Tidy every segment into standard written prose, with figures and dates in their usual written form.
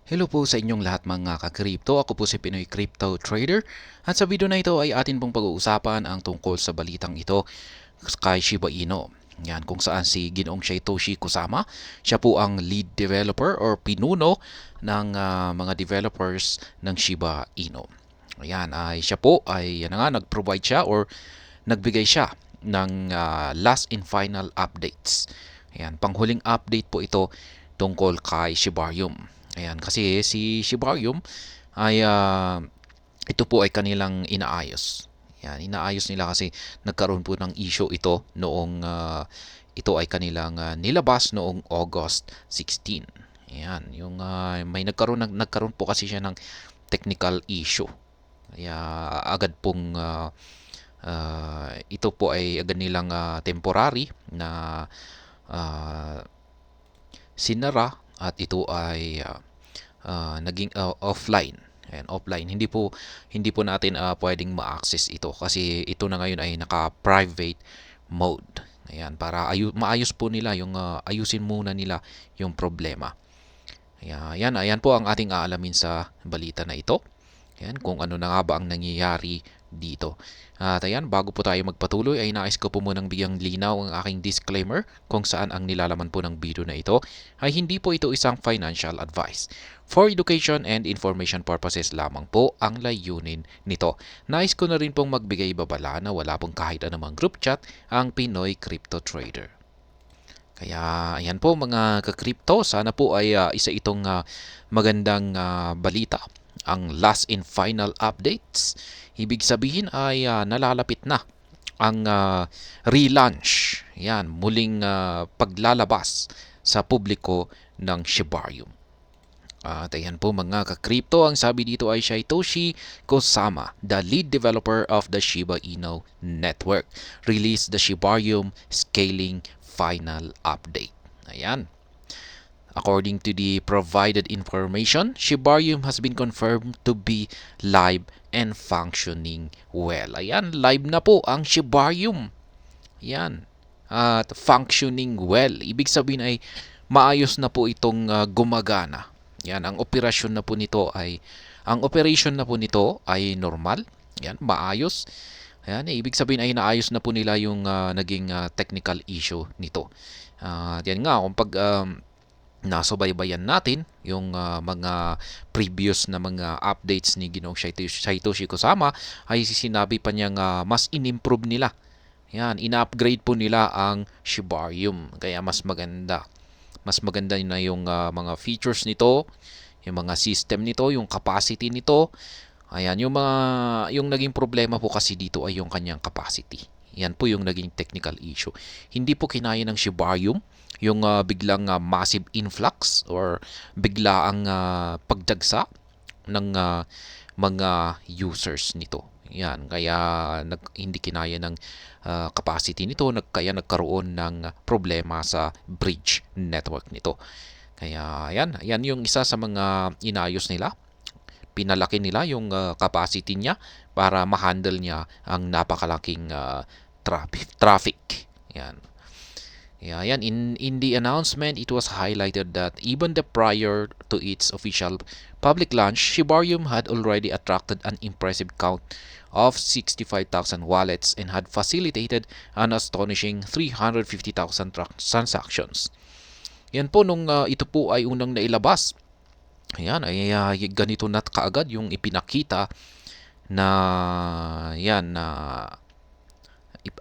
Hello po sa inyong lahat mga ka-crypto. Ako po si Pinoy Crypto Trader. At sa video na ito ay atin pong pag-uusapan ang tungkol sa balitang ito kay Shiba Inu. Yan, kung saan si Ginoong Satoshi Kusama, siya po ang lead developer or pinuno ng mga developers ng Shiba Inu. Ayan, siya po ay yan nga, nag-provide siya or nagbigay siya ng last and final updates. Ayan, panghuling update po ito tungkol kay Shibarium. Ayan, kasi si Shibarium ay ito po ay kanilang inaayos. Yan, inaayos nila kasi nagkaroon po ng issue ito noong ito ay kanilang nilabas noong August 16. Ayan, yung may nagkaroon po kasi siya ng technical issue. Kaya agad pong ito po ay agad nilang temporary na uh, sinara at ito ay naging offline. Ayan, offline. Hindi po natin pwedeng ma-access ito kasi ito na ngayon ay naka-private mode. Ayan, para maayos po nila yung ayusin muna nila yung problema. Ayan po ang ating aalamin sa balita na ito. Ayan, kung ano na nga ba ang nangyayari dito. At ayan, bago po tayo magpatuloy ay nais ko po munang bigyang linaw ang aking disclaimer kung saan ang nilalaman po ng video na ito ay hindi po ito isang financial advice. For education and information purposes lamang po ang layunin nito. Nais ko na rin pong magbigay babala na wala pong kahit anumang group chat ang Pinoy Crypto Trader. Kaya ayan po mga ka-crypto, sana po ay isa itong magandang balita. Ang last and final updates, ibig sabihin ay nalalapit na ang relaunch. Yan, muling paglalabas sa publiko ng Shibarium. At ayan po mga ka-crypto, ang sabi dito ay Satoshi Kusama, the lead developer of the Shiba Inu network, released the Shibarium scaling final update. Ayan. According to the provided information, Shibarium has been confirmed to be live and functioning well. Ayan, live na po ang Shibarium. Ayan. At functioning well. Ibig sabihin ay maayos na po itong gumagana. Yan, ang operation na po nito ay normal. Yan, maayos. Ayan, ibig sabihin ay naayos na po nila yung naging technical issue nito. Yan nga, kung pag nasubaybayan natin yung mga previous na mga updates ni Ginoong Satoshi Kusama ay sinabi pa niyang mas in-improve nila. Yan, ina-upgrade po nila ang Shibarium. Kaya mas maganda. Mas maganda na yung mga features nito, yung mga system nito, yung capacity nito. Ayan, yung naging problema po kasi dito ay yung kanyang capacity. Yan po yung naging technical issue. Hindi po kinaya ng Shibarium yung biglang massive influx or bigla ang pagdagsa ng mga users nito. Yan, kaya hindi kinaya ng capacity nito, kaya nagkaroon ng problema sa bridge network nito. Kaya yan yung isa sa mga inayos nila. Pinalaki nila yung capacity niya para ma-handle niya ang napakalaking traffic. Yan. Yeah, yan. In the announcement, it was highlighted that even prior to its official public launch, Shibarium had already attracted an impressive count of 65,000 wallets and had facilitated an astonishing 350,000 transactions. Yan po nung ito po ay unang nailabas. Ayan, ay ganito na kaagad yung ipinakita na yan na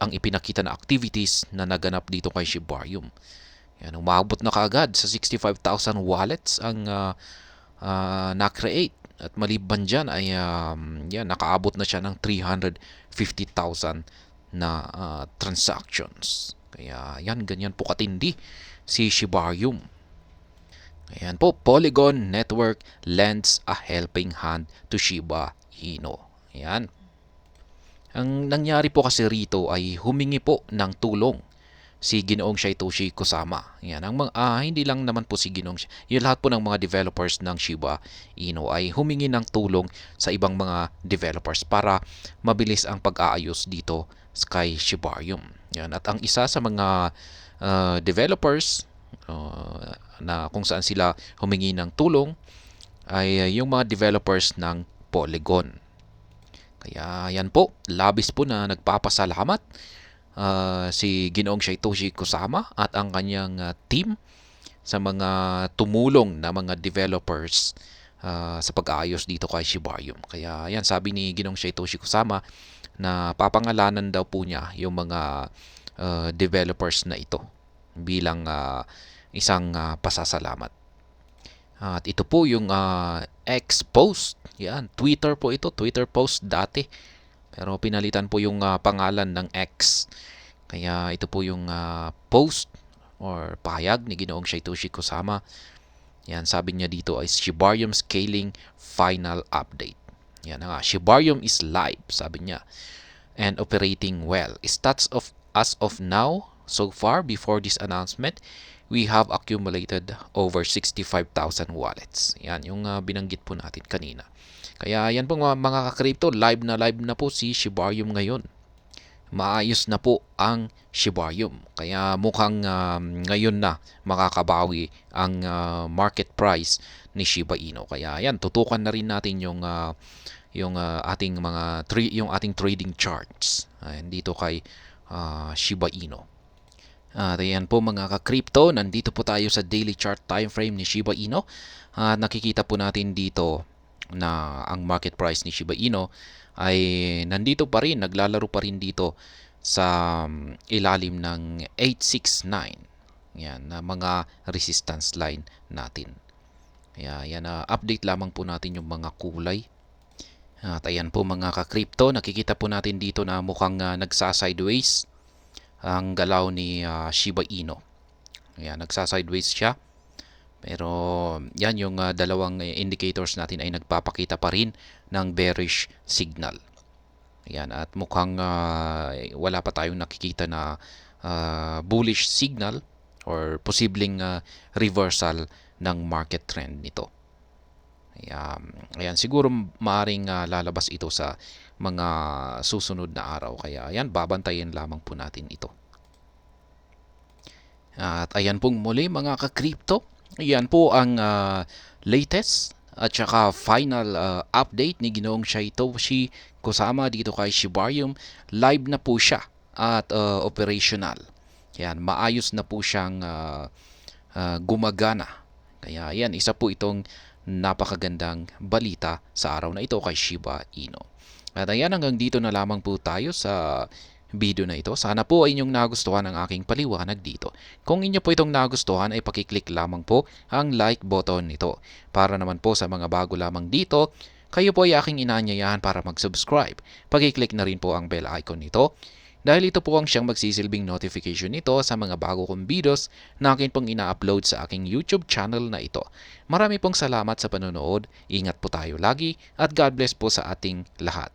ang ipinakita na activities na naganap dito kay Shibarium. Yan, umabot na kaagad sa 65,000 wallets ang na-create. At maliban dyan ay nakaabot na siya ng 350,000 na transactions. Kaya yan, ganyan po katindi si Shibarium. Ayan po, Polygon Network lends a helping hand to Shiba Inu. Ayan. Ang nangyari po kasi rito ay humingi po ng tulong si Ginoong Satoshi Kusama. Yan, hindi lang naman po si Ginoong, yung lahat po ng mga developers ng Shiba Inu ay humingi ng tulong sa ibang mga developers para mabilis ang pag-aayos dito kay Shibarium. Yan, at ang isa sa mga developers na kung saan sila humingi ng tulong ay yung mga developers ng Polygon. Kaya yan po, labis po na nagpapasalamat si Ginoong Satoshi Kusama at ang kanyang team sa mga tumulong na mga developers sa pag-aayos dito kay Shibarium. Kaya yan, sabi ni Ginoong Satoshi Kusama na papangalanan daw po niya yung mga developers na ito bilang isang pasasalamat. At ito po yung X post. Yan, Twitter po ito, Twitter post dati. Pero pinalitan po yung pangalan ng X. Kaya ito po yung post or pahayag ni Ginoong Satoshi Kusama. Yan, sabi niya dito ay Shibarium Scaling Final Update. Yan nga, Shibarium is live, sabi niya, and operating well. Stats of as of now, so far before this announcement, we have accumulated over 65,000 wallets. Yan, yung binanggit po natin kanina. Kaya yan po mga ka-crypto, live na po si Shibarium ngayon. Maayos na po ang Shibarium. Kaya mukhang ngayon na makakabawi ang market price ni Shiba Inu. Kaya yan, tutukan na rin natin yung ating yung ating trading charts. Ayan, dito kay Shiba Inu. At ayan po mga ka-crypto, nandito po tayo sa daily chart time frame ni Shiba Inu. Nakikita po natin dito na ang market price ni Shiba Inu ay nandito pa rin, naglalaro pa rin dito sa ilalim ng 869. Yan, na mga resistance line natin. Kaya yan, update lamang po natin yung mga kulay. At ayan po mga ka-crypto, nakikita po natin dito na mukhang nagsa-sideways ang galaw ni Shiba Inu. Ayan, nagsa-sideways siya. Pero yan yung dalawang indicators natin ay nagpapakita pa rin ng bearish signal. Ayan, at mukhang wala pa tayong nakikita na bullish signal or posibleng reversal ng market trend nito. Ayan, siguro maaring lalabas ito sa mga susunod na araw. Kaya ayan, babantayan lamang po natin ito. At ayan pong muli mga ka-crypto. Ayan po ang latest at saka final update ni Ginoong Satoshi Kusama dito kay Shibarium. Live na po siya at operational. Ayan, maayos na po siyang gumagana. Kaya ayan, isa po itong napakagandang balita sa araw na ito kay Shiba Inu. At ayan, hanggang dito na lamang po tayo sa video na ito. Sana po ay inyong nagustuhan ang aking paliwanag dito. Kung inyo po itong nagustuhan ay pakiclick lamang po ang like button nito. Para naman po sa mga bago lamang dito, kayo po ay aking inaanyayahan para mag-subscribe. Pakiclick na rin po ang bell icon nito. Dahil ito po ang siyang magsisilbing notification nito sa mga bago kong videos na akin pong ina-upload sa aking YouTube channel na ito. Marami pong salamat sa panonood, ingat po tayo lagi at God bless po sa ating lahat.